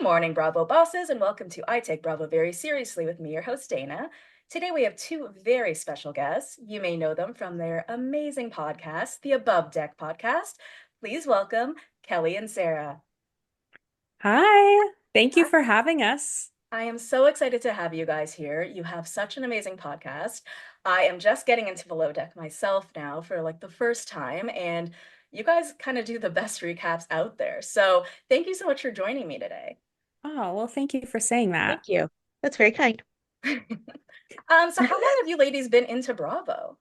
morning, Bravo bosses, and welcome to I Take Bravo Very Seriously with me, your host, Dana. Today we have two very special guests. You may know them from their amazing podcast, the Above Deck podcast. Please welcome Kelli and Sarah. Hi, thank you Hi. for having us. I am so excited to have you guys here. You have such an amazing podcast. I am just getting into Below Deck myself now for like the first time, and you guys kind of do the best recaps out there. So thank you so much for joining me today. Oh, well, thank you for saying Thank that. you. That's very kind. So how long have you ladies been into Bravo?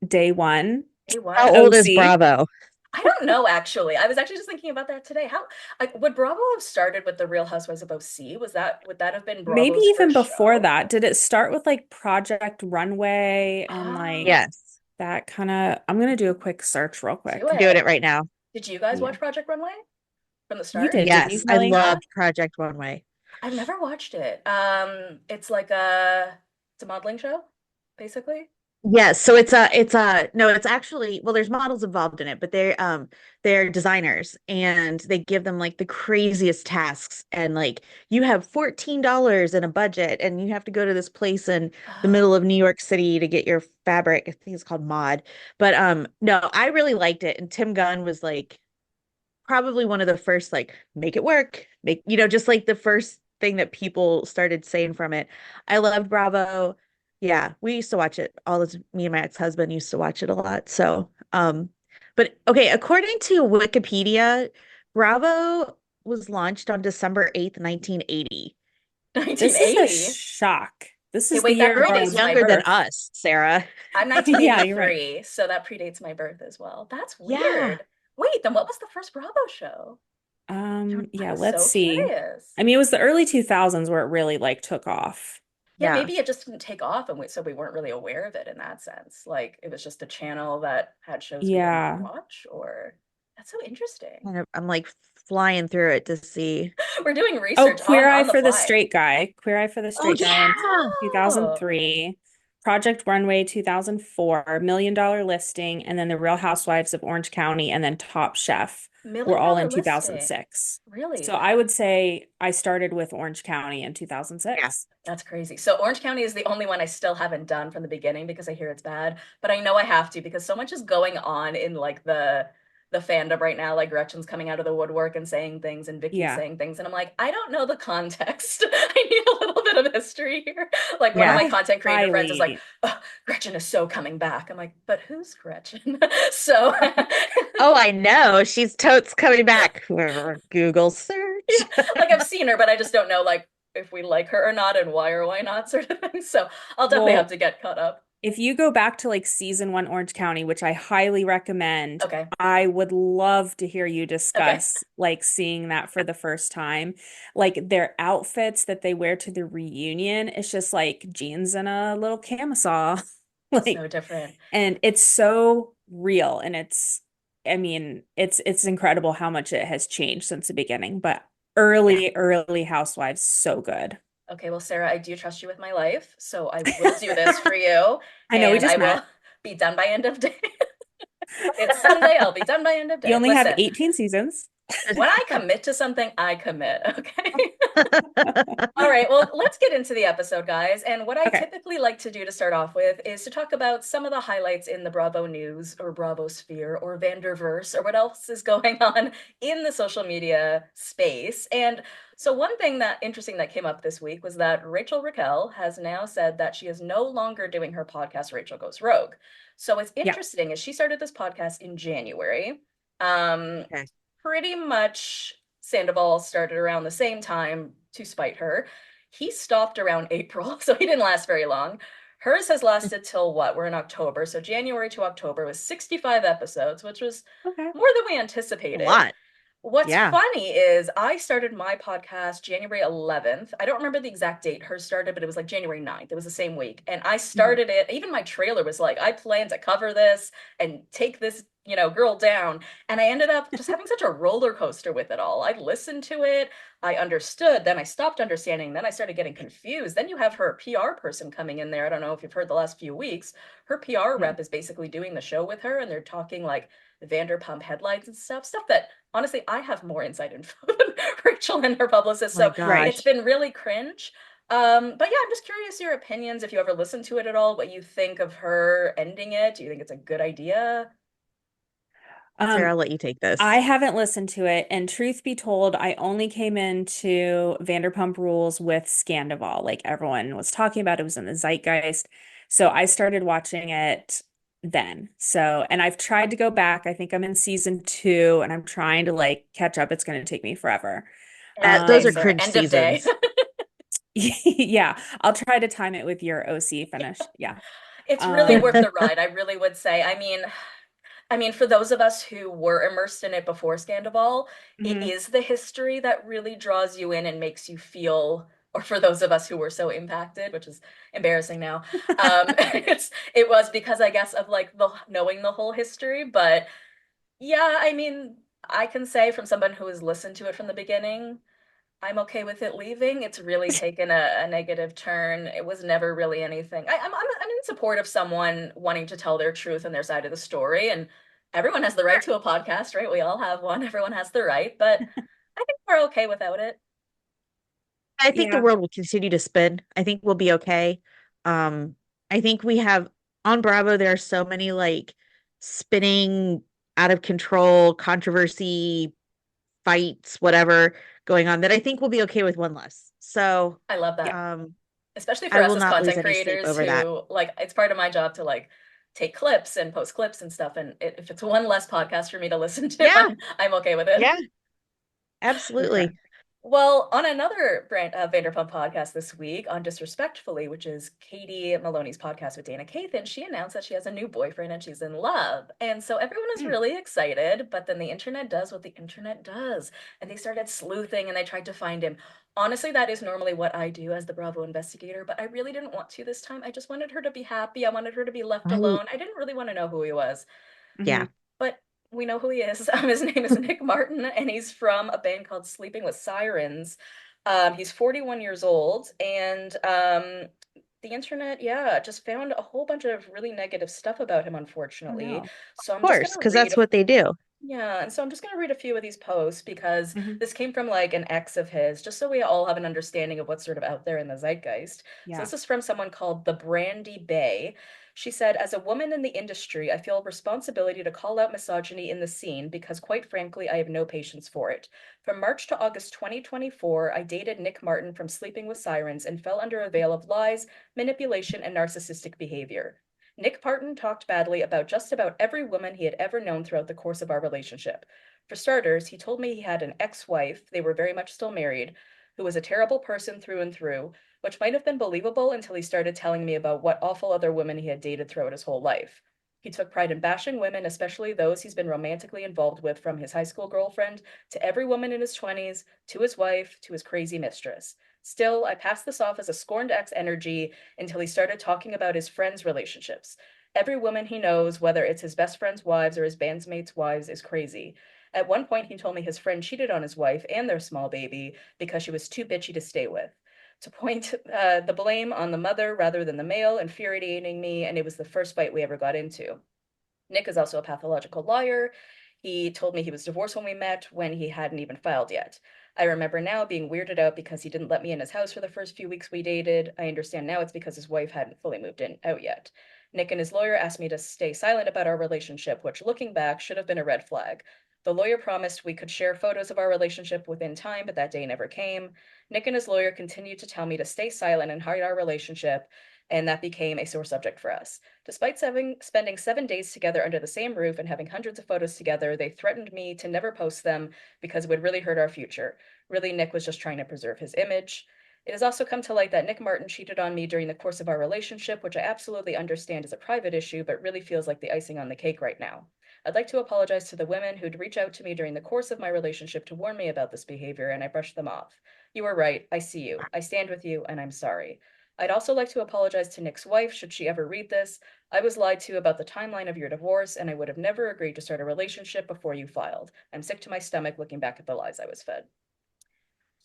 Day one, Day How one? old is OC, Bravo? I don't know actually. I was actually just thinking about that today. How like would Bravo have started with the Real Housewives of OC? Would that have been maybe Bravo's even first before show? that. Did it start with like Project Runway and like Oh, Yes. that kind of? I'm gonna do a quick search real do quick. I'm doing it. it right now. Did you guys Yeah, watch Project Runway from the you start? did, didn't you, Yes, I Kelly? loved Project Runway. I've never watched it. It's like it's a modeling show, basically. Yes, so it's no, it's actually well, there's models involved in it, but they're designers and they give them like the craziest tasks and like you have $14 in a budget and you have to go to this place in the Oh, middle of New York City to get your fabric. I think it's called mod. But no, I really liked it and Tim Gunn was like probably one of the first like make it work make just like the first thing that people started saying from it. I loved Bravo. Yeah, we used to watch it all this. Me and my ex-husband used to watch it a lot. So but okay, according to Wikipedia, Bravo was launched on December 8th, 1980. This is a 1980. shock. This Okay, is the wait, that year Girl, I you're predates was my younger than birth. birth. us, Sarah. I'm Yeah, you're right. 1983, so that predates my birth as well. That's Yeah. weird. Wait, then what was the first Bravo show? Yeah, I'm let's so see. curious. I mean, it was the early 2000s where it really like took off. Yeah, Yeah. maybe it just didn't take off, and so we weren't really aware of it in that sense. Like it was just a channel that had shows we didn't Yeah. watch, or that's so interesting. Kind of I'm like flying through it to see. We're doing Oh, research Queer Eye on the for the fly. Straight Guy. Queer Eye for the Oh Straight Guy in yeah. Oh, 2003. Project Runway 2004. Million Dollar Listing. And then The Real Housewives of Orange County. And then Top Chef were million all dollar in listing. 2006. So Really? I would say I started with Orange County in Yeah. 2006. That's crazy. So Orange County is the only one I still haven't done from the beginning because I hear it's bad, but I know I have to because so much is going on in like the fandom right now. Like Gretchen's coming out of the woodwork and saying things and Vicky's Yeah. saying things and I'm like, I don't know the context. I need a little bit of history here. Like one of Yeah. my I content creator friends is like, highly, oh, Gretchen is so coming back. I'm like, but who's Gretchen? So Oh, I know. She's totes coming back. Google yeah, search. like I've seen her, but I just don't know like if we like her or not and why or why not sort of thing. So I'll definitely have well, to get caught up. if you go back to like season one Orange County, which I highly recommend, Okay. I would love to hear you Okay. discuss like seeing that for the first time. Like their outfits that they wear to the reunion, it's just like jeans and a little camisole. So Like, different. and it's so real and I mean, it's incredible how much it has changed since the beginning, but Yeah. early Housewives, so good. Okay, well, Sarah, I do trust you with my life, so I will do this for you, I know we and I just will met. be done by end of day. It's Sunday, I'll be done by end of You day. only have Listen, 18 seasons. when I commit to something, I commit, okay? All right, well, let's get into the episode, guys. And what I Okay. typically like to do to start off with is to talk about some of the highlights in the Bravo news or Bravo sphere or Vanderverse or what else is going on in the social media space. And so one thing that interesting that came up this week was that Rachel Raquel has now said that she is no longer doing her podcast, Rachel Goes Rogue. So what's Yeah. interesting is she started this podcast in January. Um, Okay. Pretty much Sandoval started around the same time to spite her. He stopped around April, so he didn't last very long. Hers has lasted till what? We're in October. So January to October was 65 episodes, which was Okay. more than we A anticipated. lot. What's Yeah. funny is I started my podcast January 11th. I don't remember the exact date hers started, but it was like January 9th. It was the same week. And I Mhm. started it, even my trailer was like, I plan to cover this and take this, girl down. And I ended up just having such a roller coaster with it all. I listened to it, I understood, then I stopped understanding, then I started getting confused. Then you have her PR person coming in there. I don't know if you've heard the last few weeks. Her PR Yeah. rep is basically doing the show with her, and they're talking like Vanderpump headlines and stuff that honestly I have more inside info than Rachel and her publicist. My So Right. it's gosh. been really cringe. But yeah, I'm just curious your opinions, if you ever listened to it at all, what you think of her ending it. Do you think it's a good idea? Um, Sarah, I'll let you take this. I haven't listened to it, and truth be told, I only came into Vanderpump Rules with Scandival. Like everyone was talking about it, was in the zeitgeist. So I started watching it then. So, and I've tried to go back. I think I'm in season 2, and I'm trying to like catch up. It's going to take me forever. End of Those day, are Um, Sarah. cringe End of day. seasons. yeah, I'll try to time it with your OC finish. Yeah. It's really Um, worth the ride. I really would say. I mean, for those of us who were immersed in it before Scandival, it mhm. is the history that really draws you in and makes you feel, or for those of us who were so impacted, which is embarrassing now, it was because I guess of like the knowing the whole history. But yeah, I mean, I can say from someone who has listened to it from the beginning, I'm okay with it leaving. It's really taken a negative turn. It was never really anything. I'm in support of someone wanting to tell their truth and their side of the story, and everyone has the right to a podcast, right? We all have one. Everyone has the right, but I think we're okay without it. I think the Yeah. world will continue to spin. I think we'll be okay. Um, I think we have on Bravo, there are so many like spinning out of control controversy fights, whatever going on that I think we'll be okay with one less. So, I love Yeah. that, um, especially for I us will as not lose content any sleep creators over that. who like it's part of my job to like take clips and post clips and stuff. And if it's one less podcast for me to listen to, Yeah, I'm okay with it. yeah, For sure. absolutely. Well, on another Vanderpump podcast this week, on Disrespectfully, which is Katie Maloney's podcast with Dana Kathan, she announced that she has a new boyfriend and she's in love. And so everyone is Hmm. really excited, but then the internet does what the internet does. And they started sleuthing and they tried to find him. Honestly, that is normally what I do as the Bravo investigator, but I really didn't want to this time. I just wanted her to be happy. I wanted her to be left Right. alone. I didn't really want to know who he was. Hmm. Yeah. But we know who he is. His name is Nick Martin, and he's from a band called Sleeping with Sirens. He's 41 years old, and the internet, yeah, just found a whole bunch of really negative stuff about him, Oh unfortunately. no. So Of I'm just course, gonna because read that's a what they do. yeah, and so I'm just going to read a few of these posts because Hmm. this came from like an ex of his, just so we all have an understanding of what's sort of out there in the zeitgeist. So Yeah. this is from someone called the Brandy Bay. She said, as a woman in the industry, I feel a responsibility to call out misogyny in the scene because, quite frankly, I have no patience for it. From March to August 2024, I dated Nick Martin from Sleeping with Sirens and fell under a veil of lies, manipulation, and narcissistic behavior. Nick Parton talked badly about just about every woman he had ever known throughout the course of our relationship. For starters, he told me he had an ex wife, they were very much still married, who was a terrible person through and through, which might have been believable until he started telling me about what awful other women he had dated throughout his whole life. He took pride in bashing women, especially those he's been romantically involved with, from his high school girlfriend to every woman in his 20s, to his wife, to his crazy mistress. Still, I passed this off as a scorned ex energy until he started talking about his friends' relationships. Every woman he knows, whether it's his best friend's wives or his bandmates' wives, is crazy. At one point, he told me his friend cheated on his wife and their small baby because she was too bitchy to stay with. To point the blame on the mother rather than the male, infuriating me, and it was the first fight we ever got into. Nick is also a pathological liar. He told me he was divorced when we met, when he hadn't even filed yet. I remember now being weirded out because he didn't let me in his house for the first few weeks we dated. I understand now it's because his wife hadn't fully moved in out yet. Nick and his lawyer asked me to stay silent about our relationship, which looking back should have been a red flag. The lawyer promised we could share photos of our relationship within time, but that day never came. Nick and his lawyer continued to tell me to stay silent and hide our relationship, and that became a sore subject for us. Despite spending 7 days together under the same roof and having hundreds of photos together, they threatened me to never post them because it would really hurt our future. Really, Nick was just trying to preserve his image. It has also come to light that Nick Martin cheated on me during the course of our relationship, which I absolutely understand is a private issue, but really feels like the icing on the cake right now. I'd like to apologize to the women who'd reach out to me during the course of my relationship to warn me about this behavior, and I brushed them off. You were right. I see you. I stand with you, and I'm sorry. I'd also like to apologize to Nick's wife should she ever read this. I was lied to about the timeline of your divorce, and I would have never agreed to start a relationship before you filed. I'm sick to my stomach looking back at the lies I was fed.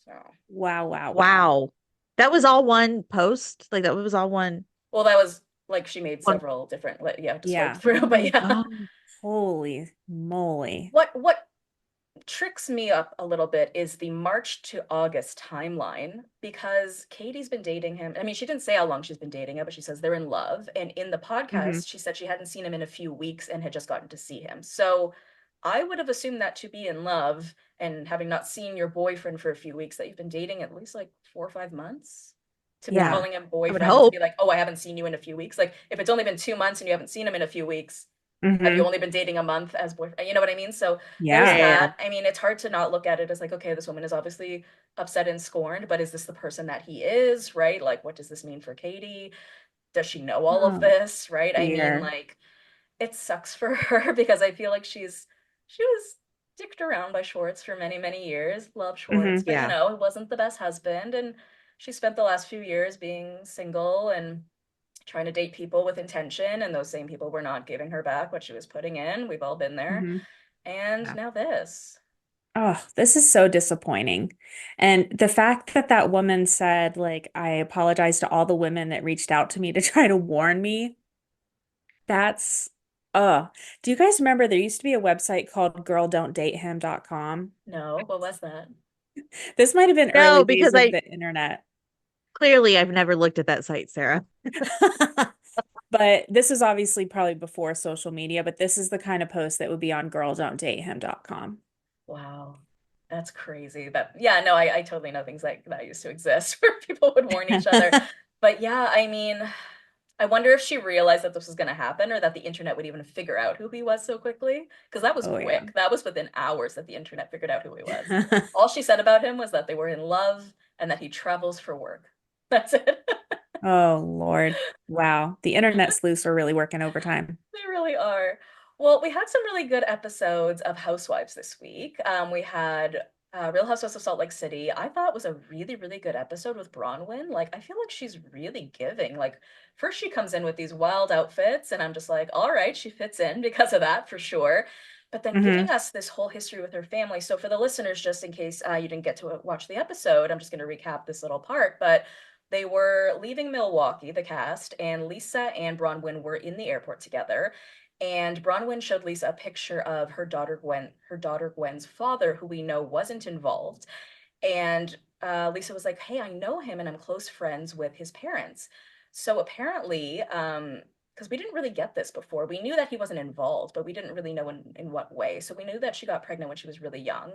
So, Wow, wow, wow. Wow. That was all one post. Like that was all one. well, that was Like she made One, several different, like, you have to swipe Yeah. through, oh but my yeah. God. Holy moly. What tricks me up a little bit is the March to August timeline because Katie's been dating him. I mean, she didn't say how long she's been dating him, but she says they're in love. And in the Hmm. podcast, she said she hadn't seen him in a few weeks and had just gotten to see him. So I would have assumed that to be in love and having not seen your boyfriend for a few weeks, that you've been dating at least like 4 or 5 months. To be Yeah. Yeah, calling him I would boyfriend and to hope. be like, oh, I haven't seen you in a few weeks. Like, if it's only been 2 months and you haven't seen him in a few weeks, have you Hmm. only been dating a month as boyfriend? You know what I mean? So there's Yeah, Yeah. yeah, yeah. that. I mean, it's hard to not look at it as like, okay, this woman is obviously upset and scorned, but is this the person that he is, right? Like, what does this mean for Katie? Does she know all of Oh, this, right? I mean, dear. like, it sucks for her because I feel like she was dicked around by Schwartz for many, many years. Love Schwartz, Hmm. but you Yeah. know, it wasn't the best husband, and she spent the last few years being single and trying to date people with intention, and those same people were not giving her back what she was putting in. We've all been there. Hmm. And Yeah. now this. Oh, this is so disappointing. And the fact that that woman said, like, I apologize to all the women that reached out to me to try to warn me, that's, do you guys remember there used to be a website called girldon'tdatehim.com? No, what was that? This might have been early No, days because of I the internet. clearly I've never looked at that site, Sarah. But this is obviously probably before social media, but this is the kind of post that would be on girldon'tdatehim.com. Wow. That's crazy. That yeah, no, I totally know things like that used to exist where people would warn each other. But yeah, I mean, I wonder if she realized that this was going to happen or that the internet would even figure out who he was so quickly. Because that was Oh, yeah. quick. That was within hours that the internet figured out who he was. All she said about him was that they were in love and that he travels for work. That's it. Oh, Lord. Wow. The internet sleuths are really working overtime. They really are. Well, we had some really good episodes of Housewives this week. We had Real Housewives of Salt Lake City. I thought was a really, really good episode with Bronwyn. Like, I feel like she's really giving. Like, first she comes in with these wild outfits, and I'm just like, all right, she fits in because of that for sure. But then Hmm. giving us this whole history with her family. So for the listeners, just in case you didn't get to watch the episode, I'm just going to recap this little part. But they were leaving Milwaukee, the cast, and Lisa and Bronwyn were in the airport together. And Bronwyn showed Lisa a picture of her daughter Gwen's father, who we know wasn't involved. And Lisa was like, "Hey, I know him, and I'm close friends with his parents." So apparently, because we didn't really get this before, we knew that he wasn't involved, but we didn't really know in what way. So we knew that she got pregnant when she was really young,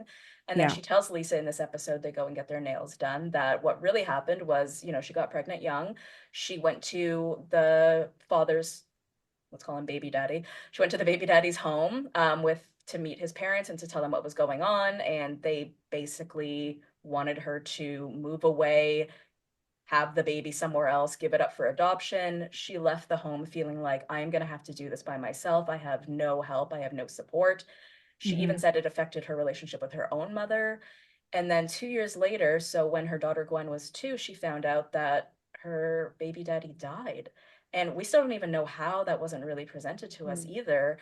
and then Yeah. she tells Lisa in this episode they go and get their nails done that what really happened was, you know, she got pregnant young. She went to the father's, let's call him baby daddy. She went to the baby daddy's home with to meet his parents and to tell them what was going on, and they basically wanted her to move away, have the baby somewhere else, give it up for adoption. She left the home feeling like, I'm going to have to do this by myself. I have no help. I have no support. She even Hmm. said it affected her relationship with her own mother. And then 2 years later, so when her daughter Gwen was 2, she found out that her baby daddy died. And we still don't even know how. That wasn't really presented to us Mm. either.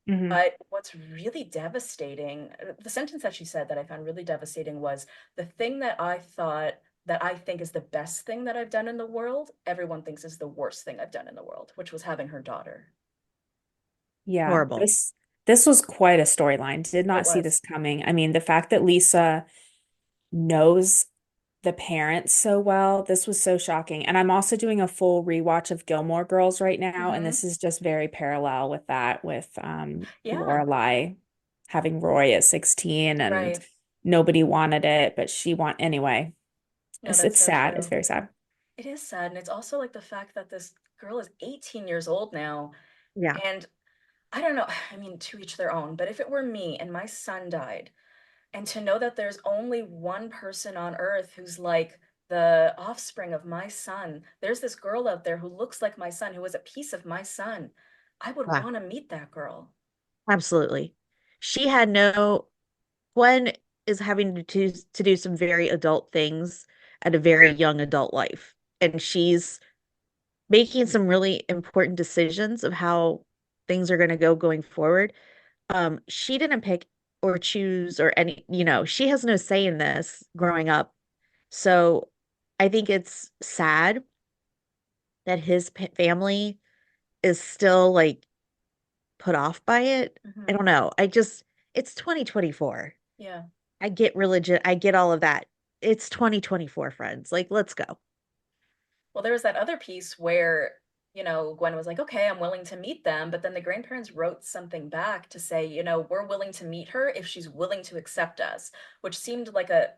Hmm. But what's really devastating, the sentence that she said that I found really devastating was, the thing that I thought that I think is the best thing that I've done in the world, everyone thinks is the worst thing I've done in the world, which was having her daughter. Yeah. Horrible. This was quite a storyline. Did It not see was. this coming. I mean, the fact that Lisa knows the parents so well, this was so shocking. And I'm also doing a full rewatch of Gilmore Girls right now, and Hmm. this is just very parallel with that, with Yeah, Lorelai having Roy at 16 and right. nobody wanted it, but she want anyway. No, that's It's so sad. It's true. very sad. It is sad. And it's also like the fact that this girl is 18 years old now. Yeah. And I don't know, I mean, to each their own, but if it were me and my son died, and to know that there's only one person on earth who's like the offspring of my son, there's this girl out there who looks like my son, who is a piece of my son. I would Yeah, want to meet that girl. absolutely. She had no Gwen is having to do some very adult things at a very young adult life. And she's making some really important decisions of how things are going to go going forward. She didn't pick or choose or any, she has no say in this growing up. So I think it's sad that his family is still like put off by it. I Hmm. don't know. It's 2024. Yeah. I get religion. I get all of that. It's 2024, friends. Like, let's go. Well, there was that other piece where, Gwen was like, okay, I'm willing to meet them. But then the grandparents wrote something back to say, we're willing to meet her if she's willing to accept us, which seemed like a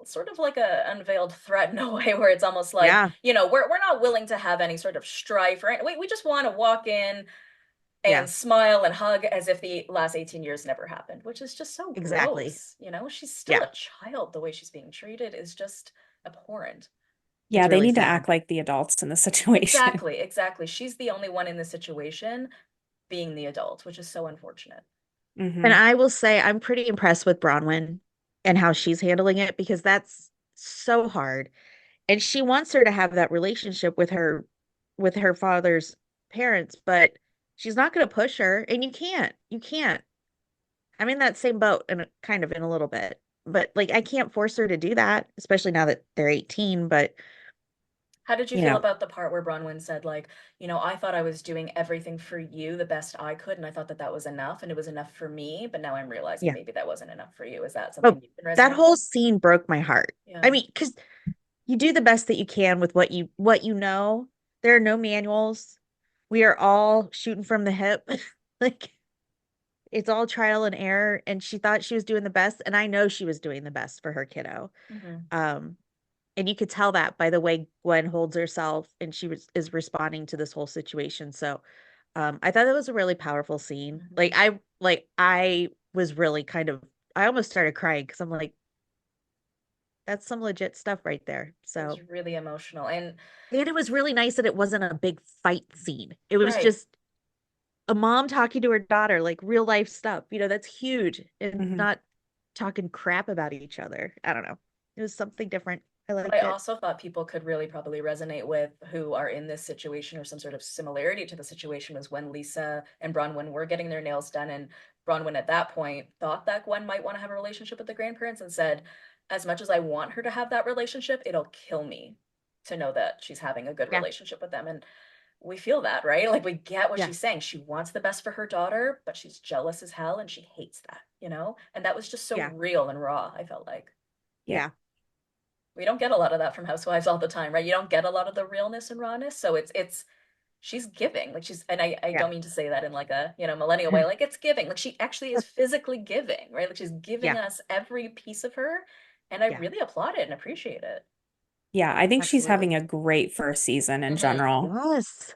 sort of like a unveiled threat in a way where it's almost like, Yeah. we're not willing to have any sort of strife or we just want to walk in and Yeah. smile and hug as if the last 18 years never happened, which is just so Exactly. gross. She's still Yeah. a child. The way she's being treated is just abhorrent. Yeah, It's they really need to sad. act like the adults in the situation. Exactly, exactly. She's the only one in this situation being the adult, which is so unfortunate. And Hmm. I will say I'm pretty impressed with Bronwyn and how she's handling it because that's so hard. And she wants her to have that relationship with her father's parents, but she's not going to push her and you can't. You can't. I'm in that same boat and kind of in a little bit. But like I can't force her to do that, especially now that they're 18, but How did you you feel know, about the part where Bronwyn said, like, I thought I was doing everything for you the best I could, and I thought that that was enough, and it was enough for me, but now I'm realizing yeah. maybe that wasn't enough for you. Is that Oh, something you can that resonate whole with? scene broke my heart. I Yeah. mean, because you do the best that you can with what you know. There are no manuals. We are all shooting from the hip. Like it's all trial and error. And she thought she was doing the best. And I know she was doing the best for her kiddo. Hmm. Um, and you could tell that by the way Gwen holds herself and is responding to this whole situation. So I thought that was a really powerful scene. Hmm. Like I was really kind of I almost started crying because I'm like, that's some legit stuff right there. It was So really emotional. And and it was really nice that it wasn't a big fight scene. It was right. just a mom talking to her daughter, like real life stuff. That's huge and Hmm. not talking crap about each other. I don't know. It was something different. I What I liked it. also thought people could really probably resonate with who are in this situation or some sort of similarity to the situation was when Lisa and Bronwyn were getting their nails done. And Bronwyn at that point thought that Gwen might want to have a relationship with the grandparents and said, as much as I want her to have that relationship, it'll kill me to know that she's having a good Yeah. relationship with them. And we feel that, right? Like we get what Yeah. she's saying. She wants the best for her daughter, but she's jealous as hell and she hates that. And that was just so Yeah. real and raw, I felt like. Yeah. Yeah. We don't get a lot of that from housewives all the time, right? You don't get a lot of the realness and rawness. So it's she's giving. Like I Yeah. don't mean to say that in like a, millennial way. Like it's giving. Like she actually is physically giving, right? Like she's giving Yeah. us every piece of her. And I Yeah. really applaud it and appreciate it. Yeah, I think she's having Absolutely. a great first season in Hmm. general. Yes.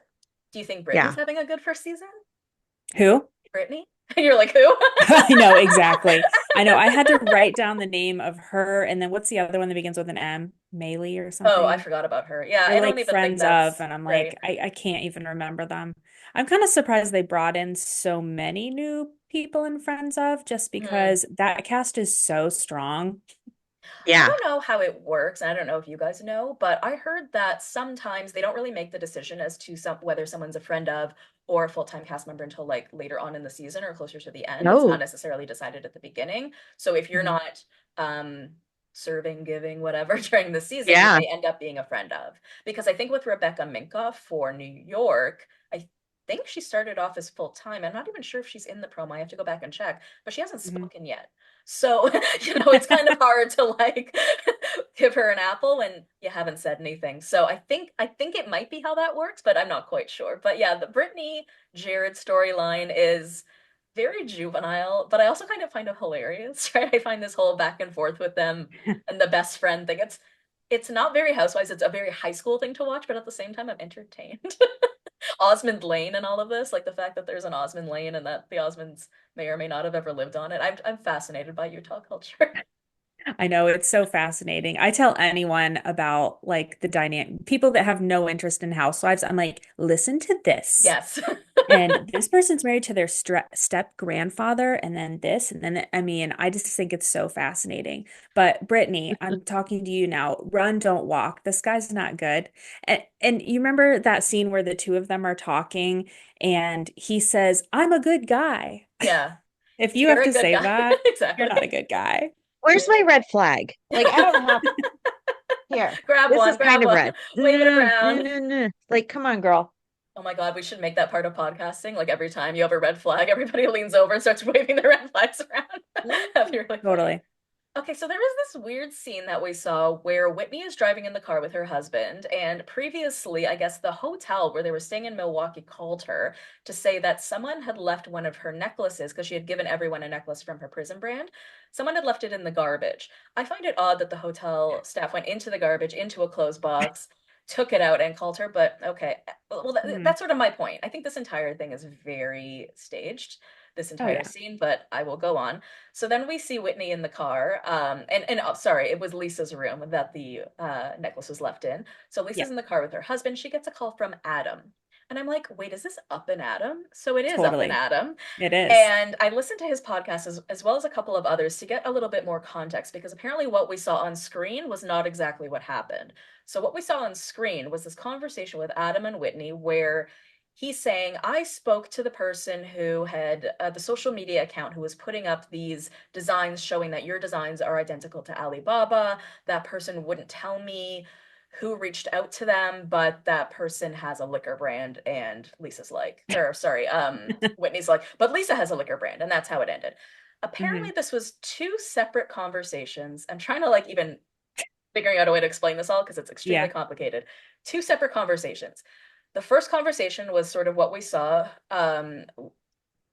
Do you think Brittany's Yeah. having a good first season? Who? Brittany? You're like, who? I know, exactly. I know. I had to write down the name of her, and then what's the other one that begins with an M? Maylee or Oh, I something? forgot about her. Yeah, They're I don't like even think friends of, that's and I'm right. like, I can't even remember them. I'm kind of surprised they brought in so many new people in Friends of, just Hmm. because that cast is so strong. I Yeah. don't know how it works, and I don't know if you guys know, but I heard that sometimes they don't really make the decision as to whether someone's a friend of or a full-time cast member until like later on in the season or closer to the end. It's not No. necessarily decided at the beginning. So if you're Mhm. not um serving, giving, whatever during the season, you Yeah. may end up being a friend of. Because I think with Rebecca Minkoff for New York, I think she started off as full-time. I'm not even sure if she's in the promo. I have to go back and check, but she hasn't Mhm. spoken yet. So, it's kind of hard to like give her an apple when you haven't said anything. So I think it might be how that works, but I'm not quite sure. But yeah, the Brittany Jared storyline is very juvenile, but I also kind of find it hilarious, right? I find this whole back and forth with them and the best friend thing. It's not very housewives, it's a very high school thing to watch, but at the same time I'm entertained. Osmond Lane and all of this, like the fact that there's an Osmond Lane and that the Osmonds may or may not have ever lived on it. I'm fascinated by Utah culture. I know it's so fascinating. I tell anyone about like the dynamic people that have no interest in housewives. I'm like, listen to this. Yes. And this person's married to their step grandfather, and then this, and then I mean, I just think it's so fascinating. But Brittany, I'm talking to you now. Run, don't walk. This guy's not good. And you remember that scene where the two of them are talking, and he says, "I'm a good guy." Yeah. If you have You're a to good say guy. that, you're Exactly. not a good guy. Where's my red flag? Like I don't have here. Grab This one, is grab kind of one. red. Wave it No, no, around. no, no. Like, come on, girl. Oh my God, we should make that part of podcasting. Like every time you have a red flag, everybody leans over and starts waving the red flags around. That'd be really funny. Totally. Okay, so there was this weird scene that we saw where Whitney is driving in the car with her husband, and previously, I guess the hotel where they were staying in Milwaukee called her to say that someone had left one of her necklaces because she had given everyone a necklace from her prison brand. Someone had left it in the garbage. I find it odd that the hotel staff went into the garbage, into a closed box, took it out and called her, but okay. Well, Mhm. that's sort of my point. I think this entire thing is very staged, this Oh entire yeah. scene, but I will go on. So then we see Whitney in the car, and oh, sorry, it was Lisa's room that the necklace was left in. So Yeah, Lisa's in the car with her husband. She gets a call from Adam, and I'm like, wait, is this Up and Adam? So it is Up and totally. Adam, It is. and I listened to his podcast as well as a couple of others to get a little bit more context because apparently what we saw on screen was not exactly what happened. So what we saw on screen was this conversation with Adam and Whitney where he's saying, I spoke to the person who had the social media account who was putting up these designs showing that your designs are identical to Alibaba. That person wouldn't tell me who reached out to them, but that person has a liquor brand. And Lisa's like, or sorry, Whitney's like, but Lisa has a liquor brand. And that's how it ended. Hmm. Apparently, this was two separate conversations. I'm trying to like even figuring out a way to explain this all because it's extremely Yeah. complicated. Two separate conversations. The first conversation was sort of what we saw.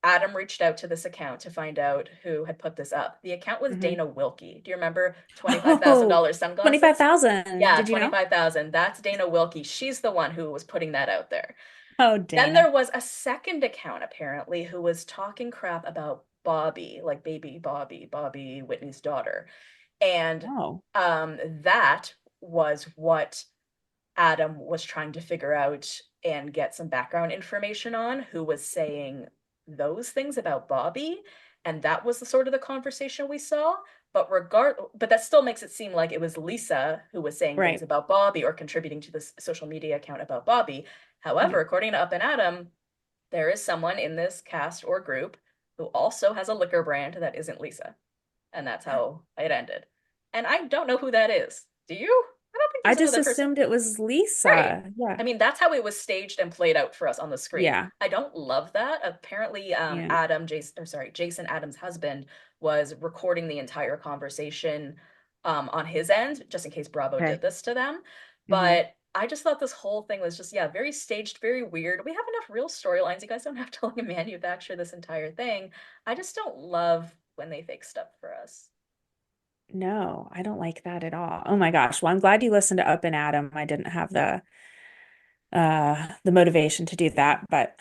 Adam reached out to this account to find out who had put this up. The account was Hmm. Dana Wilkie. Do you remember Oh, $25,000 sunglasses? 25,000. Yeah, Did you know? 25,000. That's Dana Wilkie. She's the one who was putting that out there. Oh, Then Dana. there was a second account apparently who was talking crap about Bobby, like baby Bobby, Bobby Whitney's daughter. And Oh, that was what Adam was trying to figure out and get some background information on, who was saying those things about Bobby. And that was the sort of the conversation we saw. But that still makes it seem like it was Lisa who was saying things right. about Bobby or contributing to this social media account about Bobby. However, Mhm. according to Up and Adam, there is someone in this cast or group who also has a liquor brand that isn't Lisa. And that's how it ended. And I don't know who that is. Do you? I don't think I there's just another person. assumed it was Right. Lisa. Yeah. I mean, that's how it was staged and played out for us on the screen. Yeah. I don't love that. Apparently, Yeah. Adam, Jason, or sorry, Jason Adams' husband was recording the entire conversation on his end, just in case Bravo did Okay. this to them. Hmm. But I just thought this whole thing was just, yeah, very staged, very weird. We have enough real storylines. You guys don't have to like manufacture this entire thing. I just don't love when they fake stuff for us. No, I don't like that at all. Oh my gosh. Well, I'm glad you listened to Up and Adam. I didn't have the motivation to do that, but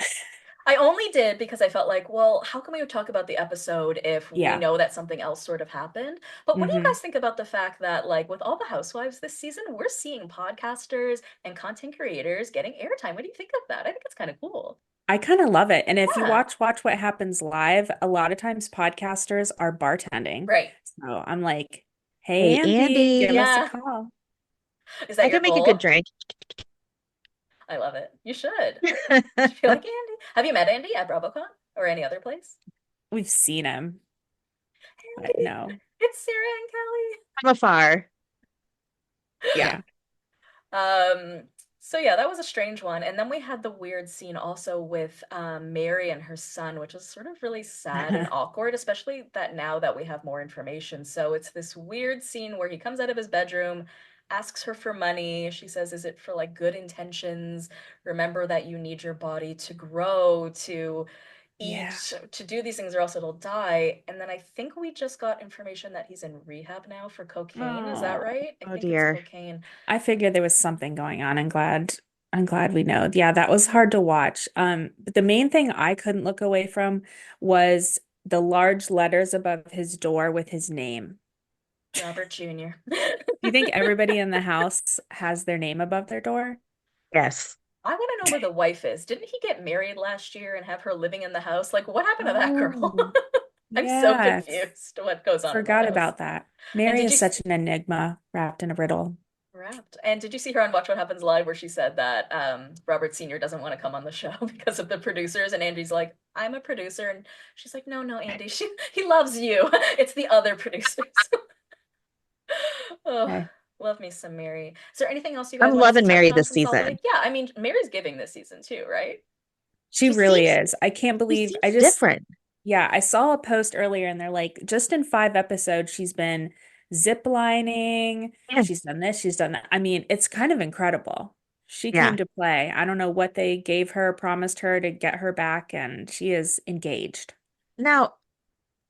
I only did because I felt like, well, how can we talk about the episode if we yeah. know that something else sort of happened? But what do you Hmm. guys think about the fact that, like, with all the Housewives this season, we're seeing podcasters and content creators getting airtime? What do you think of that? I think it's kind of cool. I kind of love it. And if you Yeah, watch What Happens Live, a lot of times podcasters are bartending. right. So I'm like, hey, Hey, Andy, give Andy, us a Yeah. call. Is that I your can make a good goal? drink. I love it. You should. You should be like Andy. Have you met Andy at BravoCon or any other place? We've seen him, but Andy, no. it's Sarah and Kelly. I'm afar. Yeah. Yeah. Um, so yeah, that was a strange one. And then we had the weird scene also with Mary and her son, which is sort of really sad and awkward, especially that now that we have more information. So it's this weird scene where he comes out of his bedroom, asks her for money. She says, "Is it for like good intentions? Remember that you need your body to grow, to Yeah. eat, to do these things, or else it'll die." And then I think we just got information that he's in rehab now for cocaine. Is that Oh, right? I Oh think it's dear. cocaine. I figured there was something going on. I'm glad we know. Yeah, that was hard to watch. But the main thing I couldn't look away from was the large letters above his door with his name. Robert Jr. Do you think everybody in the house has their name above their door? Yes. I want to know where the wife is. Didn't he get married last year and have her living in the house? Like, what happened to that girl? Oh, I'm so yeah. confused what goes on in that Forgot house. about that. And Mary did is you such an enigma wrapped in a riddle. wrapped? And did you see her on Watch What Happens Live where she said that Robert Sr. doesn't want to come on the show because of the producers? And Andy's like, I'm a producer. And she's like, no, no, Andy, he loves you. It's the other producers. Oh, Okay. Love me some Mary. Is there anything else you I'm guys wanted to loving touch Mary on this from Salt season. Lake? Yeah, I mean, Mary's giving this season too, right? She She really seems is. I can't she believe seems different. yeah, I saw a post earlier and they're like, just in 5 episodes, she's been zip lining, Yeah. she's done this, she's done that. I mean, it's kind of incredible. She came Yeah. to play. I don't know what they gave her, promised her to get her back, and she is engaged. Now,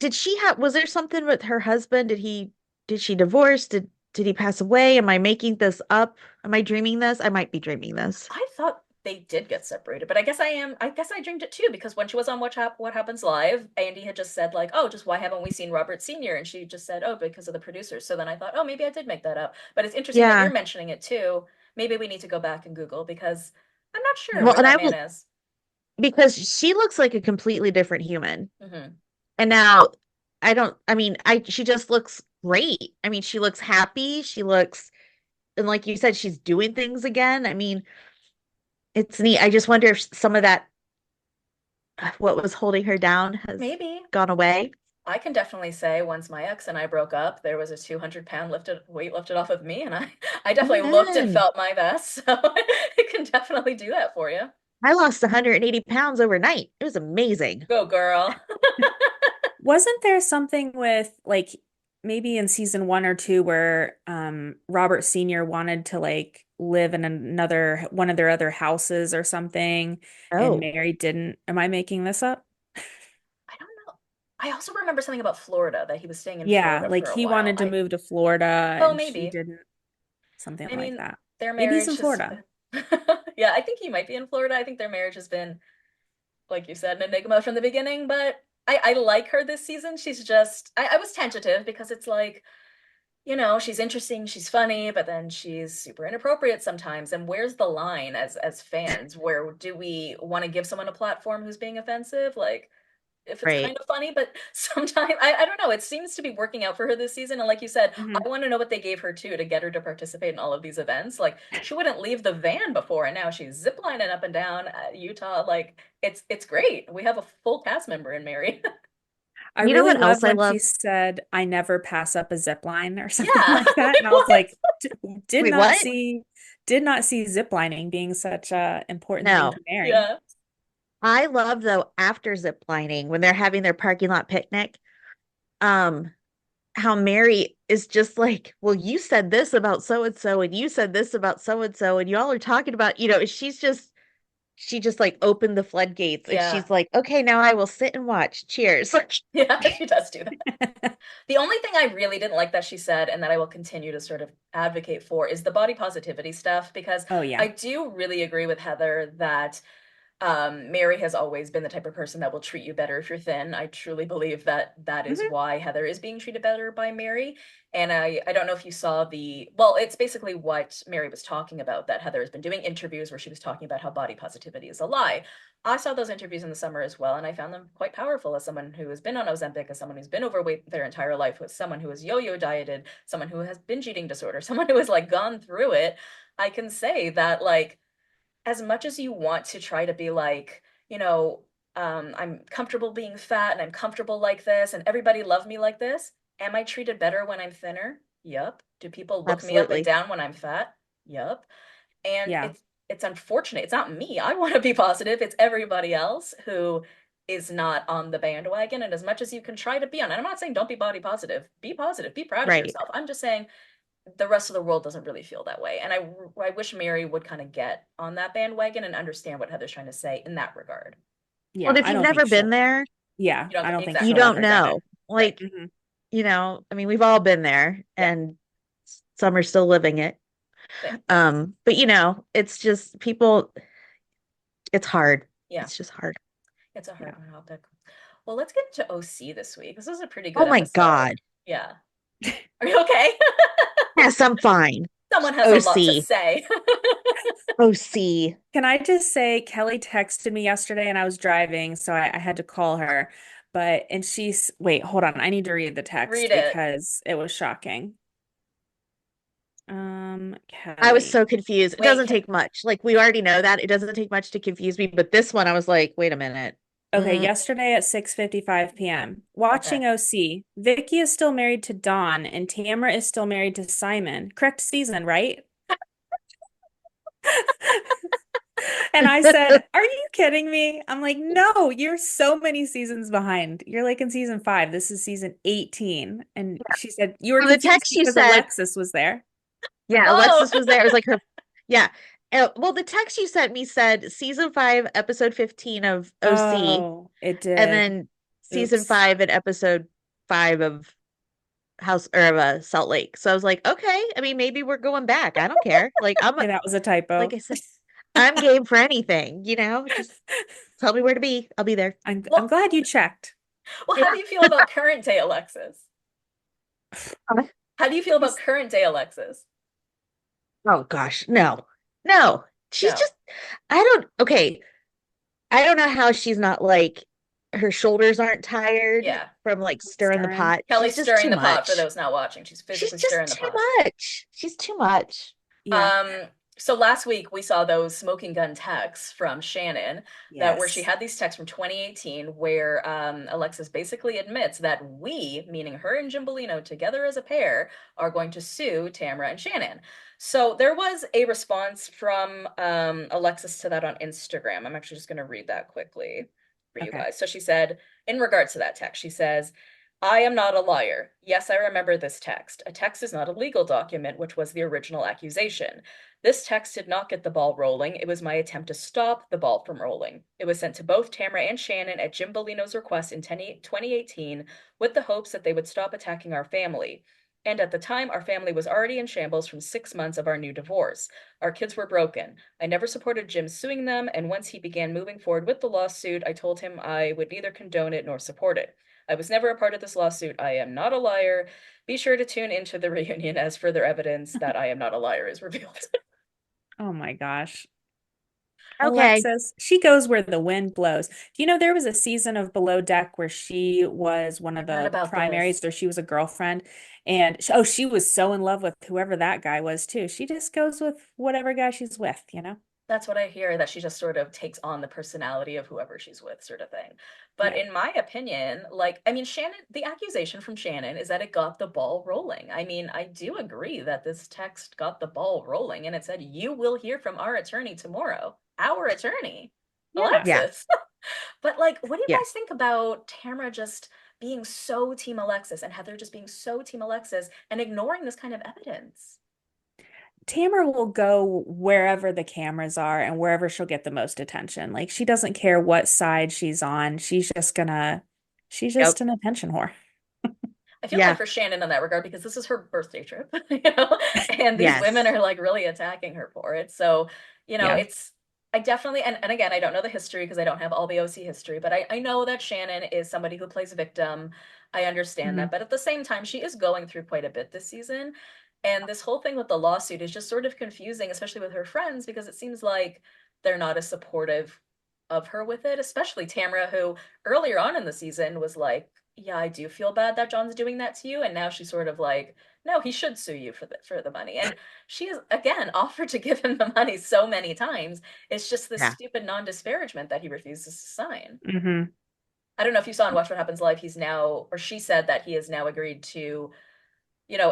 did she have was there something with her husband? Did she divorce? Did he pass away? Am I making this up? Am I dreaming this? I might be dreaming this. I thought they did get separated, but I guess I am. I guess I dreamed it too because when she was on What Happens Live, Andy had just said like, "Oh, just why haven't we seen Robert Senior?" And she just said, "Oh, because of the producers." So then I thought, "Oh, maybe I did make that up." But it's interesting that Yeah. you're mentioning it too. Maybe we need to go back and Google because I'm not sure Well, where and that I man will is. because she looks like a completely different human. Hmm. And now I don't I mean, I she just looks great. I mean, she looks happy. She looks and like you said, she's doing things again. I mean, it's neat. I just wonder if some of that what was holding her down has Maybe. gone away. I can definitely say once my ex and I broke up, there was a 200-pound weight lifted off of me, and I definitely looked and Amen. felt my best. So it can definitely do that for you. I lost 180 pounds overnight. It was amazing. Go girl. Wasn't there something with like maybe in season 1 or 2 where Robert Sr. wanted to like live in another one of their other houses or something and Oh, Mary didn't? Am I making this up? I don't know. I also remember something about Florida that he was staying in Yeah, Florida like for a he while. wanted to move to Florida Oh, and she maybe. didn't, something I like mean, that. their Maybe he's in marriage has Florida. been, yeah, I think he might be in Florida. I think their marriage has been, like you said, an enigma from the beginning, but I like her this season. She's just, I was tentative because it's like, she's interesting, she's funny, but then she's super inappropriate sometimes. And where's the line as fans? Where do we want to give someone a platform who's being offensive? Like, if it's right. kind of funny, but sometimes I don't know. It seems to be working out for her this season. And like you said, Hmm. I want to know what they gave her too to get her to participate in all of these events. Like she wouldn't leave the van before, and now she's ziplining up and down Utah. Like it's great. We have a full cast member in Mary. I You know really what love else I when she love? said, I never pass up a zip line or something Yeah. like that. And Like I was what? like, did Wait, not what? see, did not see zip lining being such a important thing No. to Mary. Yeah. I love though after zip lining when they're having their parking lot picnic, um, how Mary is just like, well, you said this about so and so, and you said this about so and so, and y'all are talking about, she just like opened the floodgates and Yeah. she's like, okay, now I will sit and watch. Cheers. Yeah, she does do that. The only thing I really didn't like that she said, and that I will continue to sort of advocate for, is the body positivity stuff, because Oh, I yeah. do really agree with Heather that Mary has always been the type of person that will treat you better if you're thin. I truly believe that that is Hmm. why Heather is being treated better by Mary. And I don't know if you saw well, it's basically what Mary was talking about, that Heather has been doing interviews where she was talking about how body positivity is a lie. I saw those interviews in the summer as well, and I found them quite powerful as someone who has been on Ozempic, as someone who's been overweight their entire life, as someone who has yo-yo dieted, someone who has binge eating disorder, someone who has like gone through it. I can say that like as much as you want to try to be like, I'm comfortable being fat and I'm comfortable like this and everybody love me like this, am I treated better when I'm thinner? Yup. Do people look me up and Absolutely. down when I'm fat? Yup. And Yeah. it's unfortunate. It's not me. I want to be positive. It's everybody else who is not on the bandwagon. And as much as you can try to be on, and I'm not saying don't be body positive, be proud of Right. yourself. I'm just saying the rest of the world doesn't really feel that way. And I wish Mary would kind of get on that bandwagon and understand what Heather's trying to say in that regard. Well, Yeah. if I you've don't think never been she'll, there, yeah, You don't I don't think you she'll exactly don't ever get it. know. right. Like, Hmm. I mean, we've all been there Yeah. and some are still living it. Same. But it's just people, it's hard. Yeah. It's just hard. It's a hard Yeah. topic. Well, let's get into OC this week. This was a pretty Oh good my episode. God. Yeah. Are you okay? Yes, I'm fine. Someone has a lot to OC. say. OC. Can I just say, Kelly texted me yesterday and I was driving, so I had to call her. And wait, hold on. I need to read the text Read it. because it was shocking. I was so Kelly. confused. It Wait, doesn't take much. Like we already know that. It doesn't take much to confuse me, but this one I was like, wait a minute. Okay, Mm, yesterday at 6:55 p.m. Okay. Watching OC. Vicky is still married to Dawn and Tamra is still married to Simon. Correct season, right? And I said, "Are you kidding me?" I'm like, "No, you're so many seasons behind. You're like in season 5. This is season 18." And she said, "You were so the confused text you because sent, Alexis was there." yeah, Oh, Alexis was there. It was like her, yeah. Well, the text you sent me said season 5, episode 15 of OC, Oh, it and did. then season Oops. 5 and episode 5 of House or of Salt Lake. So I was like, okay, I mean, maybe we're going back. I don't care. Like Yeah, that was a like typo. I said, I'm game for anything, just tell me where to be. I'll be there. I'm well, glad you checked. well, Yeah. how do you feel about current day Alexis? How do you feel about She's current day Alexis? Oh gosh, no. No. She's No. just okay. I don't know how she's not like her shoulders aren't tired Yeah. from like stirring the stirring. pot. She's Kelly's just stirring too the pot for much. those not watching. She's She's physically just stirring the too pot. much. She's too much. Yeah. Um, so last week we saw those smoking gun texts from Shannon that where she Yes. had these texts from 2018 where Alexis basically admits that we, meaning her and Gimbolino together as a pair, are going to sue Tamra and Shannon. So there was a response from Alexis to that on Instagram. I'm actually just going to read that quickly for you Okay. guys. So she said, in regards to that text, she says, I am not a liar. Yes, I remember this text. A text is not a legal document, which was the original accusation. This text did not get the ball rolling. It was my attempt to stop the ball from rolling. It was sent to both Tamra and Shannon at Jim Bolino's request in 2018 with the hopes that they would stop attacking our family. And at the time, our family was already in shambles from 6 months of our new divorce. Our kids were broken. I never supported Jim suing them, and once he began moving forward with the lawsuit, I told him I would neither condone it nor support it. I was never a part of this lawsuit. I am not a liar. Be sure to tune into the reunion as further evidence that I am not a liar is revealed. Oh my gosh. Okay. Alexis, she goes where the wind blows. Do you know there was a season of Below Deck where she was one of Heard the about this. primaries or she was a girlfriend and oh, she was so in love with whoever that guy was too. She just goes with whatever guy she's with, you know? That's what I hear, that she just sort of takes on the personality of whoever she's with, sort of thing. But Yeah. in my opinion, like, I mean, Shannon, the accusation from Shannon is that it got the ball rolling. I mean, I do agree that this text got the ball rolling and it said, you will hear from our attorney tomorrow. Our attorney, Yeah. Yeah. Alexis. But like, what do you Yeah. guys think about Tamara just being so Team Alexis and Heather just being so Team Alexis and ignoring this kind of evidence? Tamara will go wherever the cameras are and wherever she'll get the most attention. Like she doesn't care what side she's on. She's Yep. just an attention whore. I feel bad Yeah. for Shannon in that regard because this is her birthday trip, and these women Yes. are like really attacking her for it. So, Yeah. it's I definitely and again, I don't know the history because I don't have all the OC history, but I know that Shannon is somebody who plays victim. I understand that, Hmm. but at the same time, she is going through quite a bit this season. And this whole thing with the lawsuit is just sort of confusing, especially with her friends, because it seems like they're not as supportive of her with it, especially Tamra, who earlier on in the season was like, yeah, I do feel bad that John's doing that to you. And now she's sort of like, no, he should sue you for the money. And she has again offered to give him the money so many times. It's just this Yeah. stupid non-disparagement that he refuses to sign. Hmm. I don't know if you saw in Watch What Happens Live, he's now, or she said that he has now agreed to,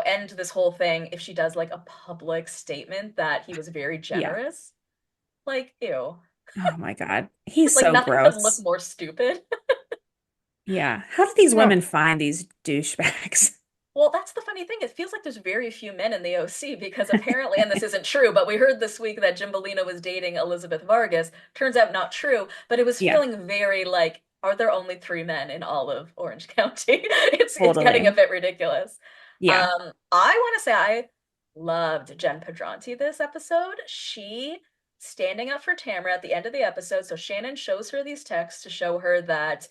end this whole thing if she does like a public statement that he was very Yeah. generous. Like, ew. Oh my God. He's Like so nothing could look gross. more stupid. Yeah. How do these No. women find these douchebags? Well, that's the funny thing. It feels like there's very few men in the OC because apparently, and this isn't true, but we heard this week that Jim Bolino was dating Elizabeth Vargas. Turns out not true, but it was Yeah, feeling very like, are there only three men in all of Orange County? It's getting a totally. bit ridiculous. Yeah. I want to say I loved Jen Pedranti this episode. She standing up for Tamara at the end of the episode. So Shannon shows her these texts to show her that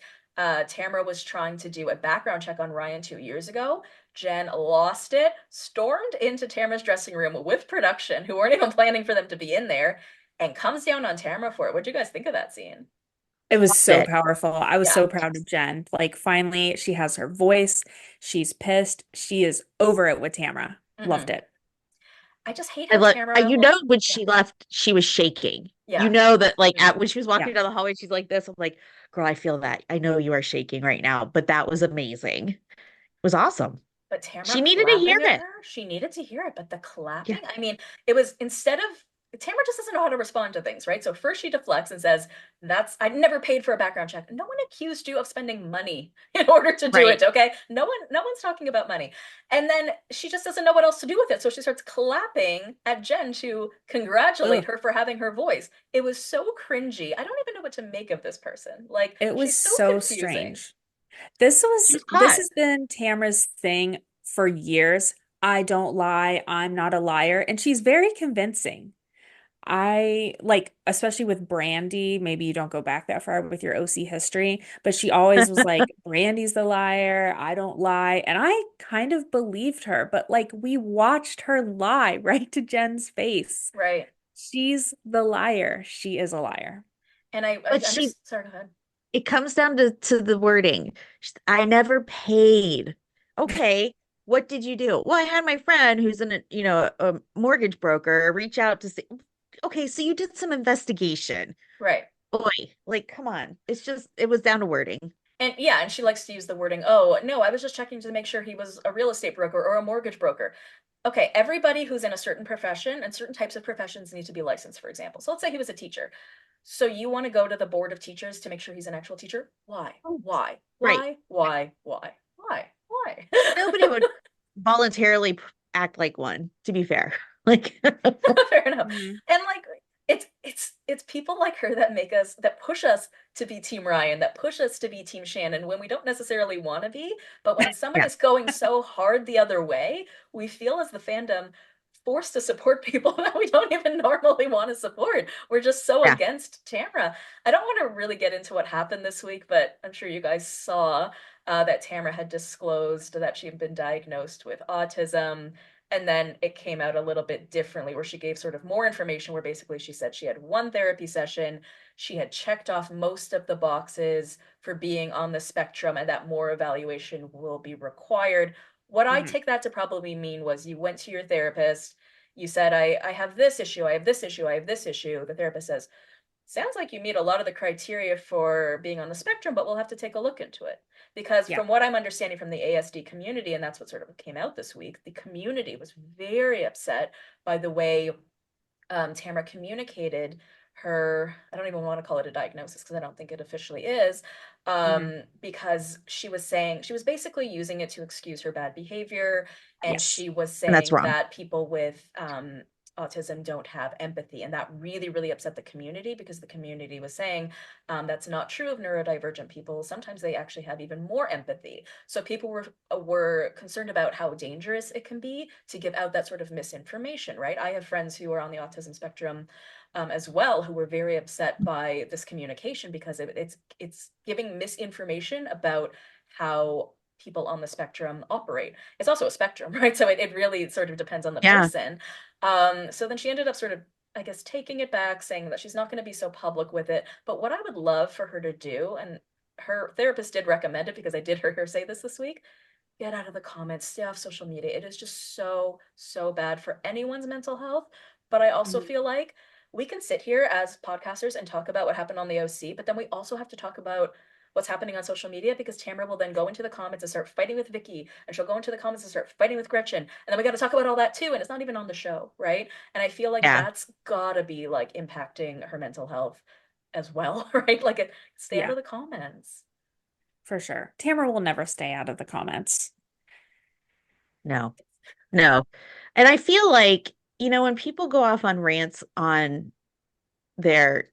Tamara was trying to do a background check on Ryan 2 years ago. Jen lost it, stormed into Tamara's dressing room with production, who weren't even planning for them to be in there, and comes down on Tamara for it. What do you guys think of that scene? It was Loved so it. powerful. I was Yeah. so proud of Jen. Like, finally, she has her voice. She's pissed. She is over it with Tamara. Loved Hmm. it. I just hate I how let Tamara you will. know when Yeah. she left, she was shaking. You Yeah. know that like Mhm. when she was Yeah. walking down the hallway, she's like this. I'm like, girl, I feel that. I know you are shaking right now, but that was amazing. It was awesome. But She Tamra needed to hear clapping at it. her, she needed to hear it. But the Yeah. clapping, I mean, it was instead of Tamra just doesn't know how to respond to things, right? So first she deflects and says, "That's I never paid for a background check." No one accused you of spending money in order to do Right. it, okay? No one's talking about money. And then she just doesn't know what else to do with it. So she starts clapping at Jen to congratulate Ugh, her for having her voice. It was so cringy. I don't even know what to make of this person. Like, it was she's so so confusing. strange. She was This caught. has been Tamara's thing for years. I don't lie. I'm not a liar. And she's very convincing. I like, especially with Brandy, maybe you don't go back that far with your OC history, but she always was like, Brandy's the liar. I don't lie. And I kind of believed her, but like we watched her lie right to Jen's face. Right. She's the liar. She is a liar. And I But she understand. Sorry, go ahead. it comes down to the wording. I never paid. Okay, what did you do? Well, I had my friend who's a mortgage broker reach out to say, okay, so you did some investigation. Right. Boy, like, come on. It was down to wording. And yeah, and she likes to use the wording, "Oh, no, I was just checking to make sure he was a real estate broker or a mortgage broker." Okay, everybody who's in a certain profession and certain types of professions need to be licensed, for example. So let's say he was a teacher. So you want to go to the board of teachers to make sure he's an actual teacher? Why? Oh, Why? right. Why? Why? Why? Why? Why? Nobody would voluntarily act like one, to be fair. Like, Fair enough. Mhm. And like it's people like her that make us that push us to be Team Ryan, that push us to be Team Shannon when we don't necessarily want to be, but when someone yeah, is going so hard the other way, we feel as the fandom forced to support people that we don't even normally want to support. We're just so yeah, against Tamra. I don't want to really get into what happened this week, but I'm sure you guys saw that Tamra had disclosed that she had been diagnosed with autism. And then it came out a little bit differently, where she gave sort of more information, where basically she said she had one therapy session, she had checked off most of the boxes for being on the spectrum, and that more evaluation will be required. What I Mhm. take that to probably mean was you went to your therapist, you said, I have this issue, I have this issue, I have this issue. The therapist says, sounds like you meet a lot of the criteria for being on the spectrum, but we'll have to take a look into it. Because Yeah. from what I'm understanding from the ASD community, and that's what sort of came out this week, the community was very upset by the way Tamara communicated her, I don't even want to call it a diagnosis because I don't think it officially is, Mhm. because she was saying, she was basically using it to excuse her bad behavior. And Yes. she was and that's saying wrong. that people with autism don't have empathy. And that really, really upset the community because the community was saying that's not true of neurodivergent people. Sometimes they actually have even more empathy. So people were concerned about how dangerous it can be to give out that sort of misinformation, right? I have friends who are on the autism spectrum as well who were very upset by this communication because it's giving misinformation about how people on the spectrum operate. It's also a spectrum, right? So it really sort of depends on the Yeah, person. So then she ended up sort of, I guess, taking it back, saying that she's not going to be so public with it. But what I would love for her to do, and her therapist did recommend it because I did hear her say this week, get out of the comments, stay off social media. It is just so, so bad for anyone's mental health. But I also Mhm. feel like we can sit here as podcasters and talk about what happened on the OC, but then we also have to talk about what's happening on social media because Tamara will then go into the comments and start fighting with Vicky, and she'll go into the comments and start fighting with Gretchen. And then we got to talk about all that too, and it's not even on the show, right? And I feel like yeah, that's gotta be like impacting her mental health as well, right? Like, stay out Yeah, of the comments. for sure. Tamara will never stay out of the comments. no, no. And I feel like, when people go off on rants on their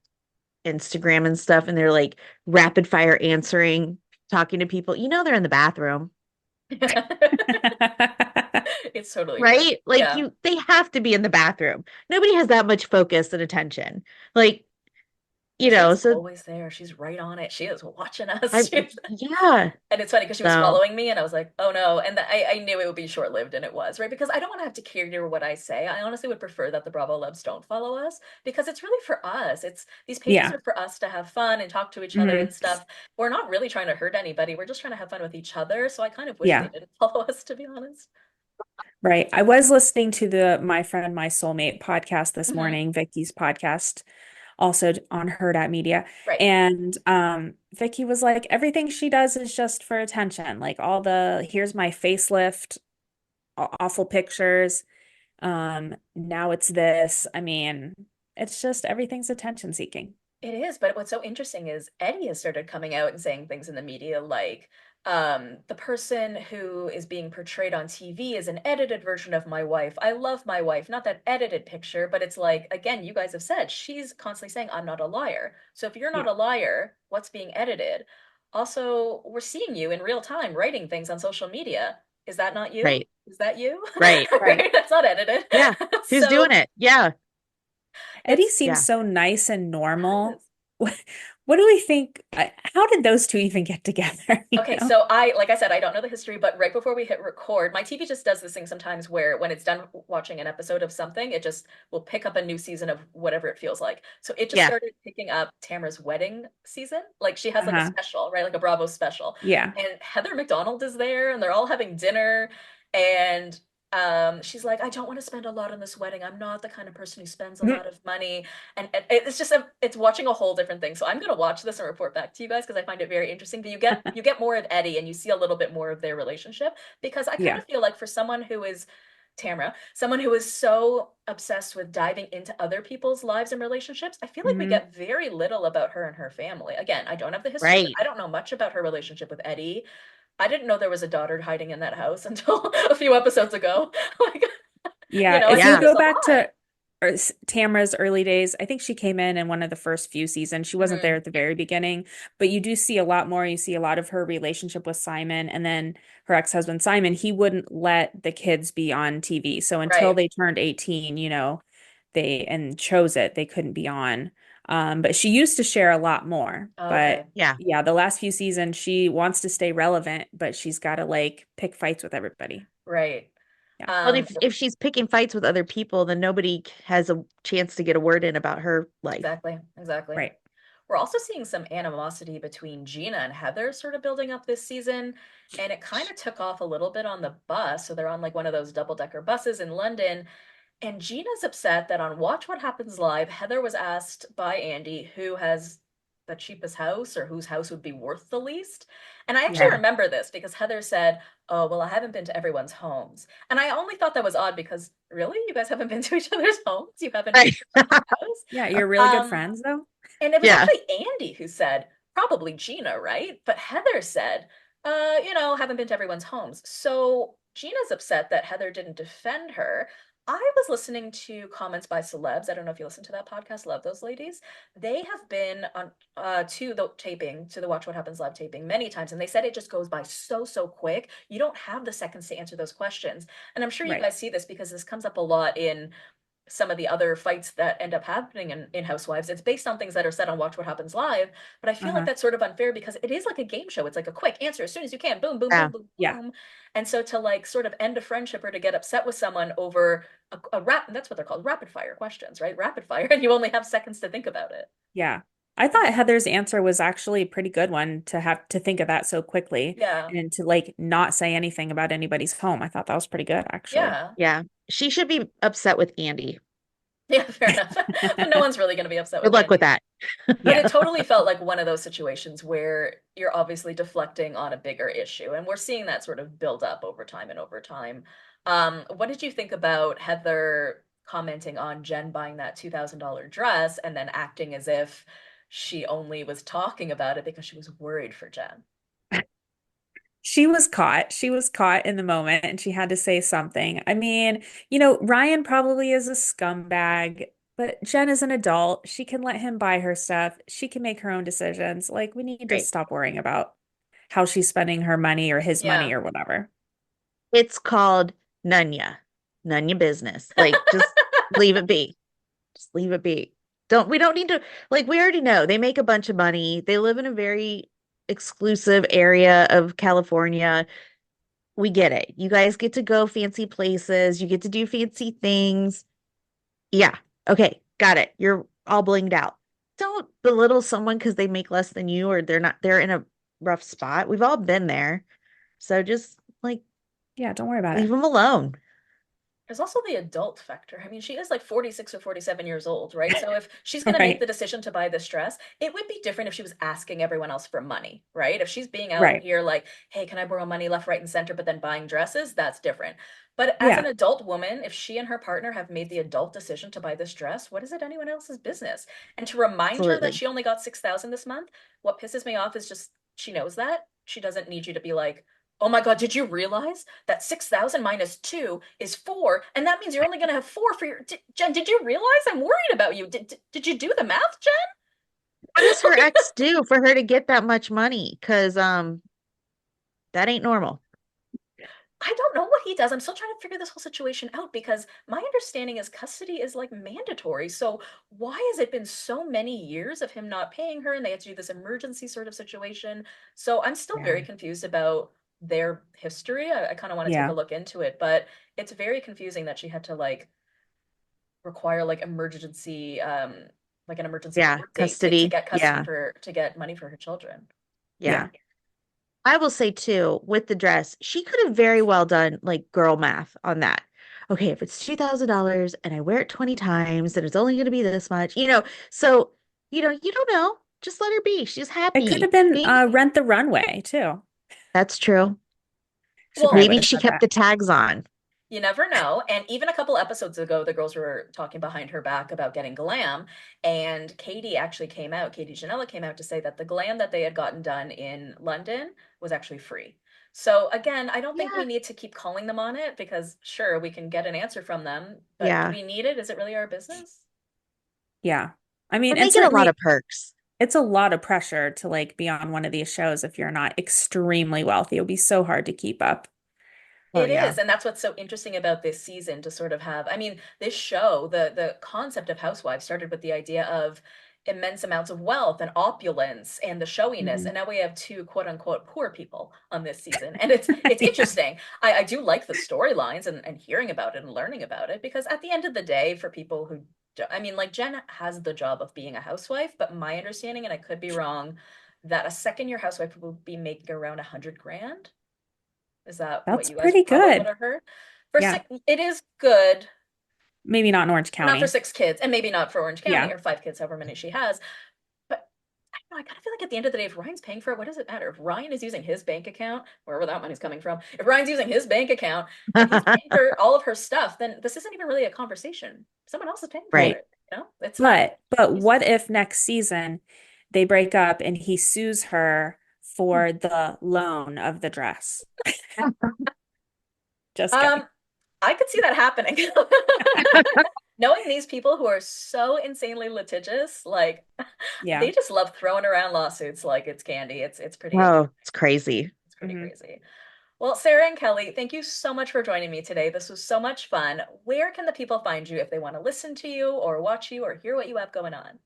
Instagram and stuff, and they're like rapid fire answering, talking to people, they're in the bathroom, It's totally true. right? Like Yeah. they have to be in the bathroom. Nobody has that much focus and attention. Like, She's so always there. She's right on it. She is watching I, us. yeah. And it's funny because she was So, following me and I was like, oh no. And I knew it would be short lived and it was, right? Because I don't want to have to cater what I say. I honestly would prefer that the Bravo Labs don't follow us because it's really for us. These pages Yeah. are for us to have fun and talk to each other mhm. and stuff. We're not really trying to hurt anybody. We're just trying to have fun with each other. So I kind of wish they Yeah. didn't follow us, to be honest. Right. I was listening to the My Friend, My Soulmate podcast this Hmm. morning, Vicky's podcast. also on Hurrdat Media. Right. And Vicky was like, everything she does is just for attention. Like all the here's my facelift, awful pictures. Now it's this. I mean, it's just everything's attention seeking. It is, but what's so interesting is Eddie has started coming out and saying things in the media like, the person who is being portrayed on TV is an edited version of my wife. I love my wife. Not that edited picture, but it's like, again, you guys have said she's constantly saying, I'm not a liar. So if you're not Yeah. a liar, what's being edited? Also, we're seeing you in real time writing things on social media. Is that not you? Right. Is that you? Right. Right. That's not edited. Yeah. Who's doing So it? Yeah. Eddie it's seems Yeah. so nice and normal. yes. What do we think? How did those two even get together? You Okay, know? so like I said, I don't know the history, but right before we hit record, my TV just does this thing sometimes where when it's done watching an episode of something, it just will pick up a new season of whatever it feels like. So it just Yeah. started picking up Tamra's wedding season. Like she has like a Uh-huh. special, right? Like a Bravo special. Yeah. And Heather McDonald is there and they're all having dinner and she's like, I don't want to spend a lot on this wedding. I'm not the kind of person who spends a Mhm. lot of money. And it's just it's watching a whole different thing. So I'm gonna watch this and report back to you guys because I find it very interesting. But you get more of Eddie and you see a little bit more of their relationship because I kind Yeah. of feel like for someone who is Tamra, someone who is so obsessed with diving into other people's lives and relationships, I feel like we Hmm. get very little about her and her family. Again, I don't have the history, but Right. I don't know much about her relationship with Eddie. I didn't know there was a daughter hiding in that house until a few episodes ago. Like, Yeah. I If think you Yeah. there's go a back lot. to Tamra's early days, I think she came in one of the first few seasons. She wasn't there Mhm. at the very beginning, but you do see a lot more. You see a lot of her relationship with Simon and then her ex-husband Simon. He wouldn't let the kids be on TV. So until Right. they turned 18, they and chose it, they couldn't be on. But she used to share a lot more. But Okay. Yeah. yeah, the last few seasons, she wants to stay relevant, but she's got to like pick fights with everybody. Right. Yeah. Well, Um, if she's picking fights with other people, then nobody has a chance to get a word in about her life. exactly. Exactly. Right. We're also seeing some animosity between Gina and Heather sort of building up this season, and it kind of took off a little bit on the bus. So they're on like one of those double-decker buses in London, and Gina's upset that on Watch What Happens Live, Heather was asked by Andy who has the cheapest house or whose house would be worth the least. And I actually Yeah. remember this because Heather said, oh, well, I haven't been to everyone's homes. And I only thought that was odd because really, you guys haven't been to each other's homes? You haven't been Right. to someone's house? Yeah, you're really good Um, friends though. and it was Yeah. actually Andy who said, probably Gina, right? But Heather said, haven't been to everyone's homes. So Gina's upset that Heather didn't defend her. I was listening to comments by celebs. I don't know if you listen to that podcast. Love those ladies. They have been on to the taping, to the Watch What Happens live taping many times, and they said it just goes by so quick. You don't have the seconds to answer those questions. And I'm sure you Right. guys see this because this comes up a lot in some of the other fights that end up happening in Housewives. It's based on things that are said on Watch What Happens Live, but I feel like Uh-huh. that's sort of unfair because it is like a game show. It's like a quick answer as soon as you can, boom, boom, Yeah. boom, boom, Yeah. boom. And so to like sort of end a friendship or to get upset with someone over a that's what they're called, rapid fire questions, right? Rapid fire, and you only have seconds to think about it. Yeah. I thought Heather's answer was actually a pretty good one to have to think of that so quickly Yeah, and to like not say anything about anybody's home. I thought that was pretty good actually. yeah, Yeah. She should be upset with Andy. yeah, fair enough. But no one's really going to be upset Good with luck with Andy. that. But Yeah. it totally felt like one of those situations where you're obviously deflecting on a bigger issue. And we're seeing that sort of build up over time and over time. What did you think about Heather commenting on Jen buying that $2,000 dress and then acting as if she only was talking about it because she was worried for Jen? She was caught. She was caught in the moment and she had to say something. I mean, Ryan probably is a scumbag, but Jen is an adult. She can let him buy her stuff. She can make her own decisions. Like, we need to Right. stop worrying about how she's spending her money or his money Yeah. or whatever. It's called Nunya. Nunya business. Like, just leave it be. Just leave it be. We don't need to, like, we already know they make a bunch of money. They live in a very exclusive area of California. We get it. You guys get to go fancy places. You get to do fancy things. Yeah. Okay. Got it. You're all blinged out. Don't belittle someone because they make less than you or they're in a rough spot. We've all been there. So just like Yeah, don't worry about leave it. them alone. There's also the adult factor. I mean, she is like 46 or 47 years old, right? So if she's going to make Right. the decision to buy this dress, it would be different if she was asking everyone else for money, right? If she's being out Right. here like, hey, can I borrow money left, right, and center, but then buying dresses, that's different. But as an Yeah, adult woman, if she and her partner have made the adult decision to buy this dress, what is it anyone else's business? And to remind her that Absolutely. she only got 6,000 this month, what pisses me off is just she knows that. She doesn't need you to be like, oh my God, did you realize that 6,000 minus 2 is 4? And that means you're only going to have 4 for your. Jen, did you realize? I'm worried about you. Did you do the math, Jen? What does her ex do for her to get that much money? Because that ain't normal. I don't know what he does. I'm still trying to figure this whole situation out because my understanding is custody is like mandatory. So why has it been so many years of him not paying her and they had to do this emergency sort of situation? So I'm still Yeah. very confused about their history. I kind of want to take a yeah, look into it, but it's very confusing that she had to like require like an emergency Yeah. court date to Custody. get custody Yeah. for to get money for her children. Yeah. yeah. I will say too, with the dress, she could have very well done like girl math on that. Okay, if it's $2,000 and I wear it 20 times, then it's only going to be this much, So, you don't know. Just let her be. She's It could have happy. been Maybe Rent the Runway too. that's true. She probably Well, would Maybe have she said kept that. the tags on. you never know. And even a couple episodes ago, the girls were talking behind her back about getting glam. And Katie Janela came out to say that the glam that they had gotten done in London was actually free. So again, I don't think we Yeah. need to keep calling them on it because sure, we can get an answer from them, but do Yeah. we need it? Is it really our business? Yeah. I mean, And and they get a lot certainly of perks. it's a lot of pressure to like be on one of these shows if you're not extremely wealthy. It would be so hard to keep up. Oh, It yeah. is, and that's what's so interesting about this season to sort of have. I mean, this show, the concept of Housewives started with the idea of immense amounts of wealth and opulence and the showiness, Mhm. and now we have two quote unquote poor people on this season, and it's Yeah. interesting. I do like the storylines and hearing about it and learning about it because at the end of the day, for people who, I mean, like Jen has the job of being a housewife, but my understanding, and I could be wrong, that a second year housewife will be making around 100 grand. Is that what That's you guys pretty probably would good. have heard? For Yeah. six, it is good, Maybe not in Orange but not for County. 6 kids, and maybe not for Orange County Yeah. or 5 kids, however many she has. But I don't know, I kind of feel like at the end of the day, if Ryan's paying for it, what does it matter? If Ryan is using his bank account, wherever that money's coming from, if Ryan's using his bank account and he's paying for all of her stuff, then this isn't even really a conversation. Someone else is paying for Right. Well, it. You know, it's not. but He's, what if next season they break up and he sues her for the loan of the dress? Just kidding. um, I could see that happening. Knowing these people who are so insanely litigious, like Yeah. they just love throwing around lawsuits like it's candy. It's pretty Oh, interesting. it's crazy. It's pretty hmm crazy. Well, Sarah and Kelli, thank you so much for joining me today. This was so much fun. Where can the people find you if they want to listen to you or watch you or hear what you have going on?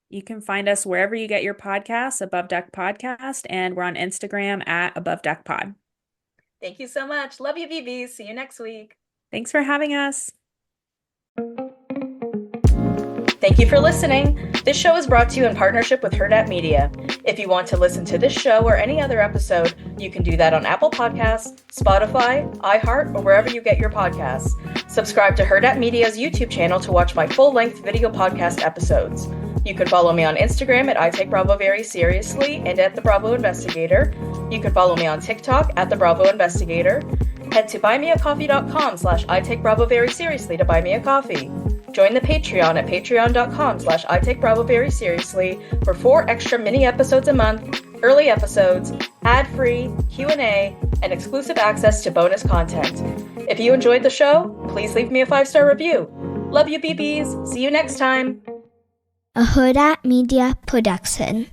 You can find us wherever you get your podcasts, Above Deck Podcast, and we're on Instagram at Above Deck Pod. Thank you so much. Love you, BBs. See you next week. Thanks for having us. Thank you for listening. This show is brought to you in partnership with Hurrdat Media. If you want to listen to this show or any other episode, you can do that on Apple Podcasts, Spotify, iHeart, or wherever you get your podcasts. Subscribe to Hurrdat Media's YouTube channel to watch my full-length video podcast episodes. You can follow me on Instagram at I Take Bravo Very Seriously and at The Bravo Investigator. You can follow me on TikTok at The Bravo Investigator. Head to buymeacoffee.com/I Take Bravo Very Seriously to buy me a coffee. Join the Patreon at patreon.com/I Take Bravo Very Seriously for 4 extra mini episodes a month, early episodes, ad-free, Q&A, and exclusive access to bonus content. If you enjoyed the show, please leave me a 5-star review. Love you, BBs. See you next time. A Hurrdat Media Production.